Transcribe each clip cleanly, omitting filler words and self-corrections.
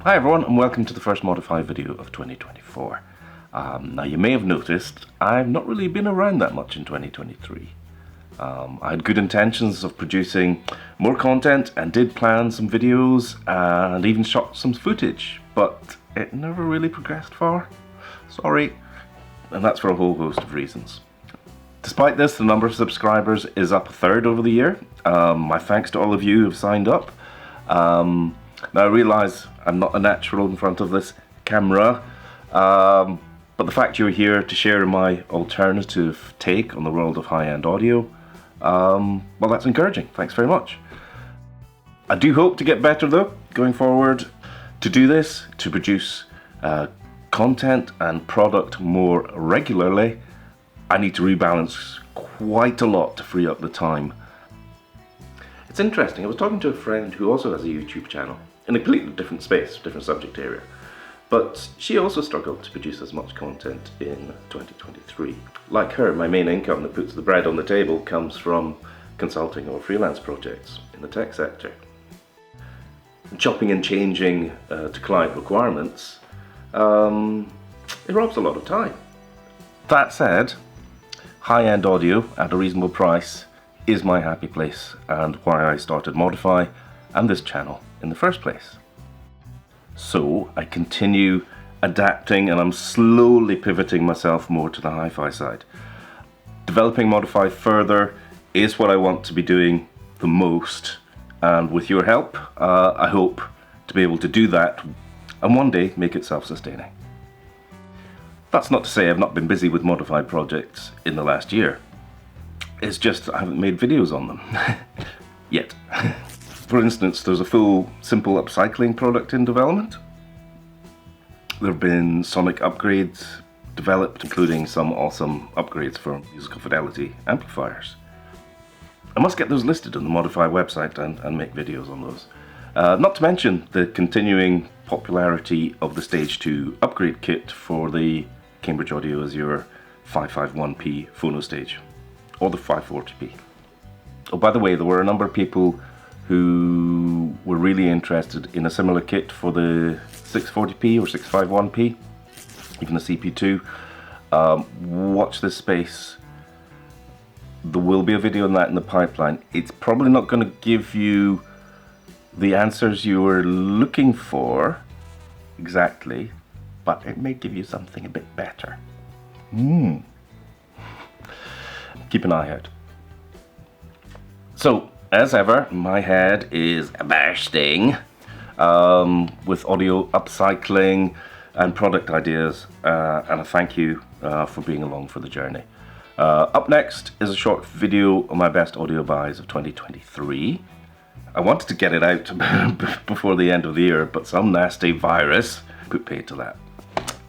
Hi everyone, and welcome to the first maudifi video of 2024. Now you may have noticed I've not really been around that much in 2023. I had good intentions of producing more content and did plan some videos and even shot some footage, but it never really progressed far. Sorry, and that's for a whole host of reasons. Despite this, the number of subscribers is up a third over the year. My thanks to all of you who have signed up. Now I realise I'm not a natural in front of this camera, but the fact you're here to share my alternative take on the world of high-end audio, well, that's encouraging. Thanks very much. I do hope to get better though, going forward. To do this, to produce content and product more regularly, I need to rebalance quite a lot to free up the time. It's interesting, I was talking to a friend who also has a YouTube channel in a completely different space, different subject area, but she also struggled to produce as much content in 2023. Like her, my main income that puts the bread on the table comes from consulting or freelance projects in the tech sector. Chopping and changing to client requirements, it robs a lot of time. That said, high-end audio at a reasonable price is my happy place and why I started maudifi and this channel in the first place. So I continue adapting and I'm slowly pivoting myself more to the hi-fi side. Developing maudifi further is what I want to be doing the most, and with your help I hope to be able to do that and one day make it self-sustaining. That's not to say I've not been busy with maudifi projects in the last year. It's just I haven't made videos on them yet. For instance, there's a full simple upcycling product in development. There have been sonic upgrades developed, including some awesome upgrades for Musical Fidelity amplifiers. I must get those listed on the maudifi website and make videos on those. Not to mention the continuing popularity of the Stage 2 upgrade kit for the Cambridge Audio Azure 551p phono stage, or the 540p. Oh, by the way, there were a number of people who were really interested in a similar kit for the 640p or 651p, even the CP2. Watch this space. There will be a video on that in the pipeline. It's probably not going to give you the answers you were looking for exactly, but it may give you something a bit better. Keep an eye out. So, as ever, my head is bursting with audio upcycling and product ideas, and I thank you for being along for the journey. Up next is a short video on my best audio buys of 2023. I wanted to get it out before the end of the year, but some nasty virus put paid to that.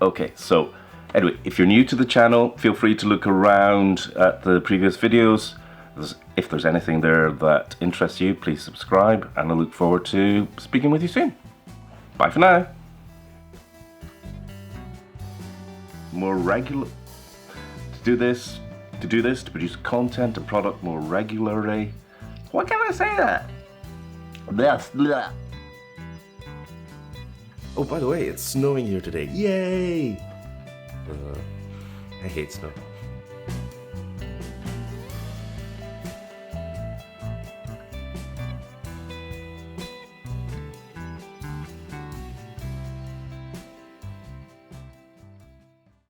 Okay, so anyway, if you're new to the channel, feel free to look around at the previous videos. If there's anything there that interests you, please subscribe, and I look forward to speaking with you soon. Bye for now. More regular to produce content and product more regularly. Why can't I say that? Blah. Oh, by the way, it's snowing here today. Yay! I hate snow.